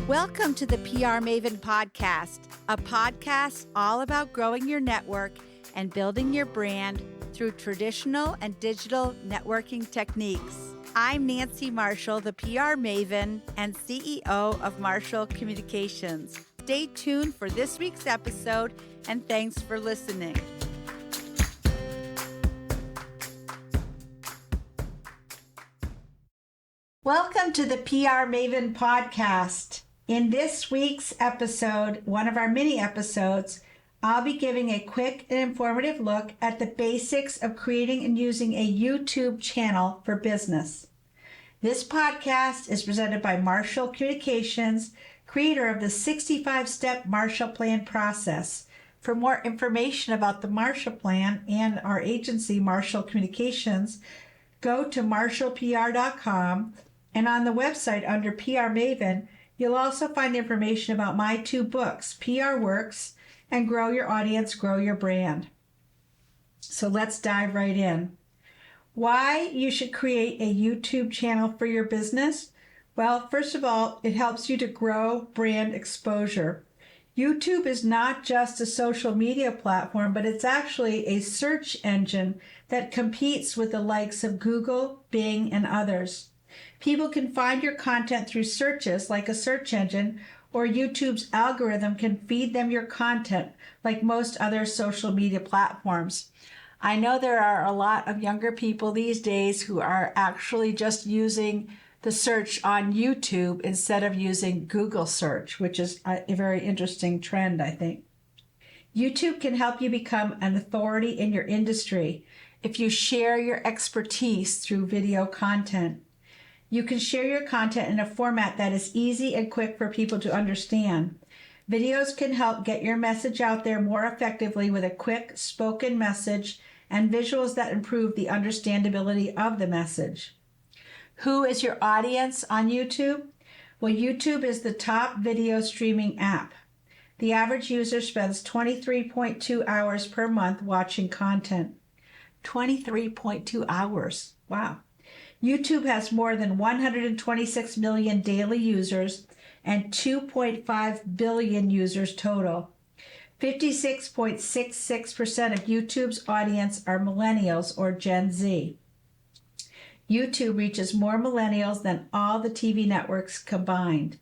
Welcome to the PR Maven Podcast, a podcast all about growing your network and building your brand through traditional and digital networking techniques. I'm Nancy Marshall, the PR Maven and CEO of Marshall Communications. Stay tuned for this week's episode, and thanks for listening. Welcome to the PR Maven Podcast. In this week's episode, one of our mini episodes, I'll be giving a quick and informative look at the basics of creating and using a YouTube channel for business. This podcast is presented by Marshall Communications, creator of the 65-step Marshall Plan process. For more information about the Marshall Plan and our agency, Marshall Communications, go to marshallpr.com, and on the website under PR Maven, you'll also find information about my two books, PR Works and Grow Your Audience, Grow Your Brand. So let's dive right in. Why you should create a YouTube channel for your business? Well, first of all, it helps you to grow brand exposure. YouTube is not just a social media platform, but it's actually a search engine that competes with the likes of Google, Bing, and others. People can find your content through searches like a search engine, or YouTube's algorithm can feed them your content like most other social media platforms. I know there are a lot of younger people these days who are actually just using the search on YouTube instead of using Google search, which is a very interesting trend, I think. YouTube can help you become an authority in your industry if you share your expertise through video content. You can share your content in a format that is easy and quick for people to understand. Videos can help get your message out there more effectively with a quick spoken message and visuals that improve the understandability of the message. Who is your audience on YouTube? Well, YouTube is the top video streaming app. The average user spends 23.2 hours per month watching content. 23.2 hours. Wow. YouTube has more than 126 million daily users and 2.5 billion users total. 56.66% of YouTube's audience are millennials or Gen Z. YouTube reaches more millennials than all the TV networks combined.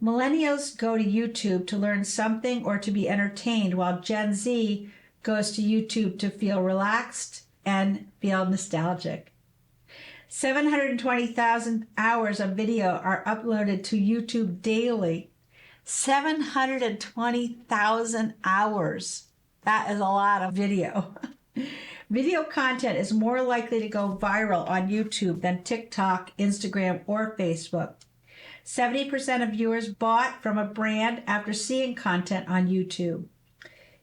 Millennials go to YouTube to learn something or to be entertained, while Gen Z goes to YouTube to feel relaxed and feel nostalgic. 720,000 hours of video are uploaded to YouTube daily. 720,000 hours. That is a lot of video. Video content is more likely to go viral on YouTube than TikTok, Instagram, or Facebook. 70% of viewers bought from a brand after seeing content on YouTube.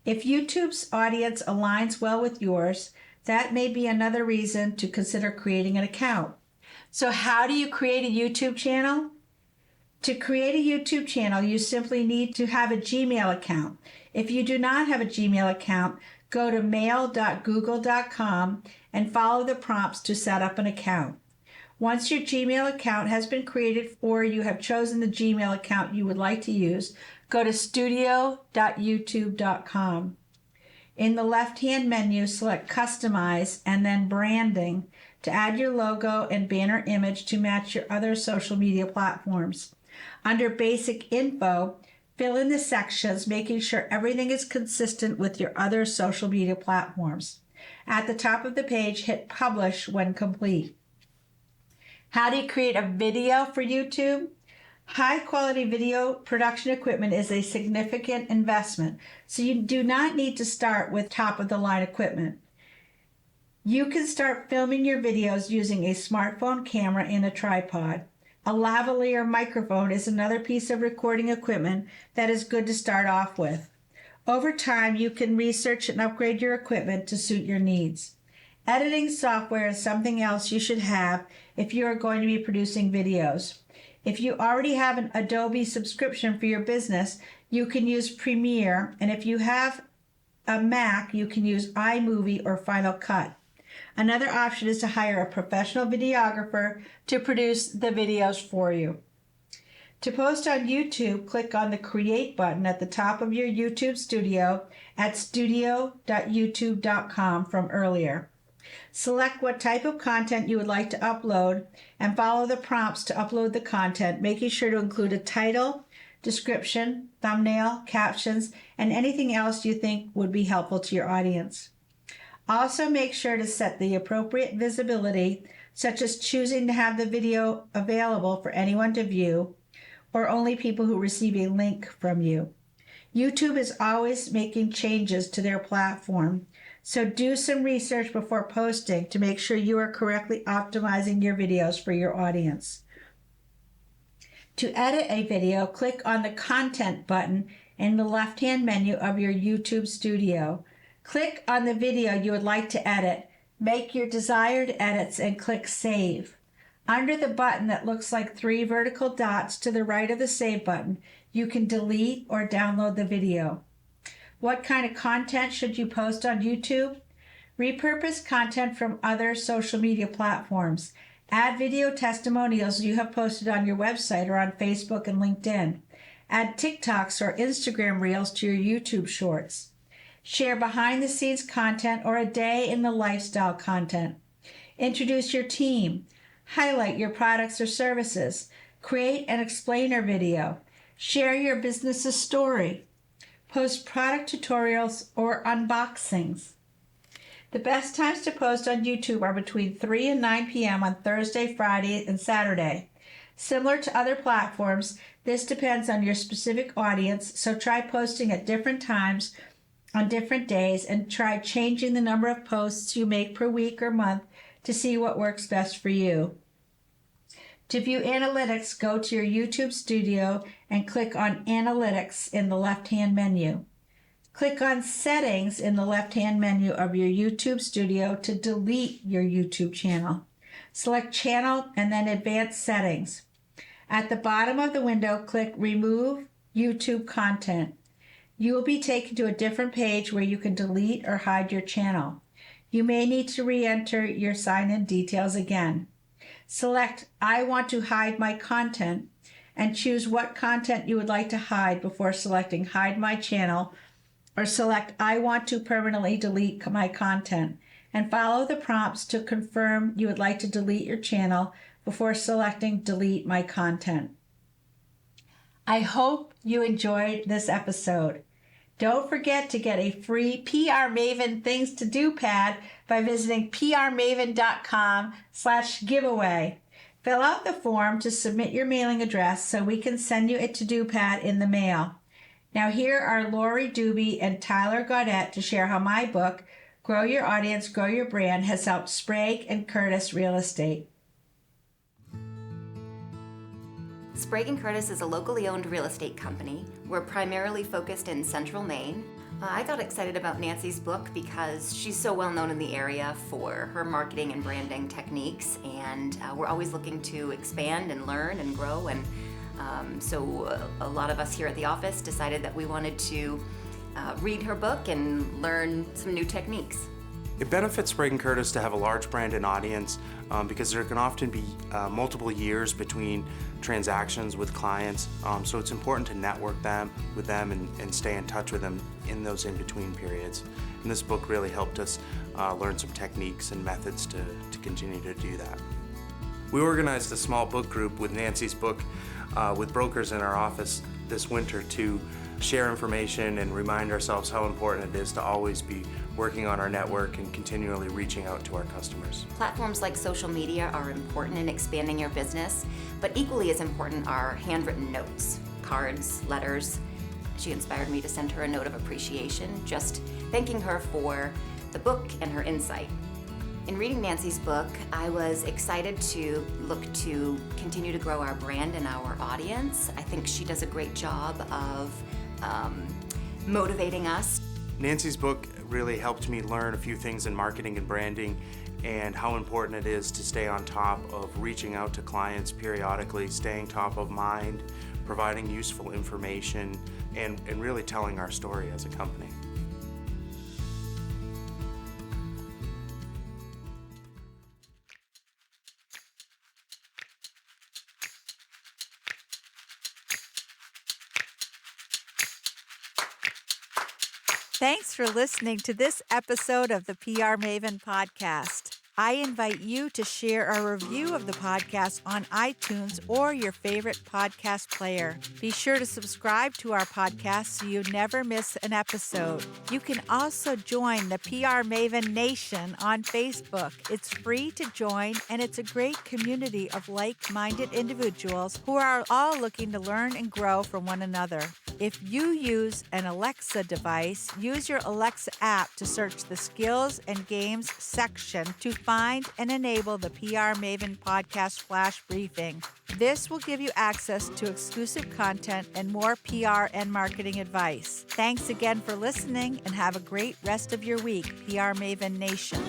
If YouTube's audience aligns well with yours, that may be another reason to consider creating an account. So how do you create a YouTube channel? To create a YouTube channel, you simply need to have a Gmail account. If you do not have a Gmail account, go to mail.google.com and follow the prompts to set up an account. Once your Gmail account has been created or you have chosen the Gmail account you would like to use, go to studio.youtube.com. In the left-hand menu, select Customize and then Branding to add your logo and banner image to match your other social media platforms. Under Basic Info, fill in the sections, making sure everything is consistent with your other social media platforms. At the top of the page, hit Publish when complete. How do you create a video for YouTube? High-quality video production equipment is a significant investment, so you do not need to start with top-of-the-line equipment. You can start filming your videos using a smartphone camera and a tripod. A lavalier microphone is another piece of recording equipment that is good to start off with. Over time, you can research and upgrade your equipment to suit your needs. Editing software is something else you should have if you are going to be producing videos. If you already have an Adobe subscription for your business, you can use Premiere, and if you have a Mac, you can use iMovie or Final Cut. Another option is to hire a professional videographer to produce the videos for you. To post on YouTube, click on the Create button at the top of your YouTube studio at studio.youtube.com from earlier. Select what type of content you would like to upload and follow the prompts to upload the content, making sure to include a title, description, thumbnail, captions, and anything else you think would be helpful to your audience. Also, make sure to set the appropriate visibility, such as choosing to have the video available for anyone to view, or only people who receive a link from you. YouTube is always making changes to their platform, so do some research before posting to make sure you are correctly optimizing your videos for your audience. To edit a video, click on the Content button in the left-hand menu of your YouTube studio. Click on the video you would like to edit, make your desired edits, and click Save. Under the button that looks like 3 vertical dots to the right of the Save button, you can delete or download the video. What kind of content should you post on YouTube? Repurpose content from other social media platforms. Add video testimonials you have posted on your website or on Facebook and LinkedIn. Add TikToks or Instagram Reels to your YouTube Shorts. Share behind-the-scenes content or a day in the lifestyle content. Introduce your team. Highlight your products or services. Create an explainer video. Share your business's story. Post product tutorials or unboxings. The best times to post on YouTube are between 3 and 9 p.m. on Thursday, Friday, and Saturday. Similar to other platforms, this depends on your specific audience, so try posting at different times on different days and try changing the number of posts you make per week or month to see what works best for you. To view analytics, go to your YouTube studio and click on Analytics in the left-hand menu. Click on Settings in the left-hand menu of your YouTube studio to delete your YouTube channel. Select Channel and then Advanced Settings. At the bottom of the window, click Remove YouTube Content. You will be taken to a different page where you can delete or hide your channel. You may need to re-enter your sign-in details again. Select I want to hide my content and choose what content you would like to hide before selecting Hide My Channel, or select I want to permanently delete my content and follow the prompts to confirm you would like to delete your channel before selecting Delete My Content. I hope you enjoyed this episode. Don't forget to get a free PR Maven Things to Do pad by visiting prmaven.com/giveaway. Fill out the form to submit your mailing address so we can send you a to-do pad in the mail. Now here are Lori Doobie and Tyler Gaudette to share how my book, Grow Your Audience, Grow Your Brand, has helped Sprague and Curtis Real Estate. Sprague & Curtis is a locally owned real estate company. We're primarily focused in central Maine. I got excited about Nancy's book because she's so well known in the area for her marketing and branding techniques, and we're always looking to expand and learn and grow, and so a lot of us here at the office decided that we wanted to read her book and learn some new techniques. It benefits Sprague & Curtis to have a large brand and audience because there can often be multiple years between transactions with clients, so it's important to network with them and stay in touch with them in those in-between periods. And this book really helped us learn some techniques and methods to continue to do that. We organized a small book group with Nancy's book with brokers in our office this winter to share information and remind ourselves how important it is to always be working on our network and continually reaching out to our customers. Platforms like social media are important in expanding your business, but equally as important are handwritten notes, cards, letters. She inspired me to send her a note of appreciation, just thanking her for the book and her insight. In reading Nancy's book, I was excited to look to continue to grow our brand and our audience. I think she does a great job of motivating us. Nancy's book really helped me learn a few things in marketing and branding and how important it is to stay on top of reaching out to clients periodically, staying top of mind, providing useful information, and really telling our story as a company. Thanks for listening to this episode of the PR Maven podcast. I invite you to share a review of the podcast on iTunes or your favorite podcast player. Be sure to subscribe to our podcast so you never miss an episode. You can also join the PR Maven Nation on Facebook. It's free to join, and it's a great community of like-minded individuals who are all looking to learn and grow from one another. If you use an Alexa device, use your Alexa app to search the Skills and Games section to find and enable the PR Maven Podcast Flash Briefing. This will give you access to exclusive content and more PR and marketing advice. Thanks again for listening, and have a great rest of your week, PR Maven Nation.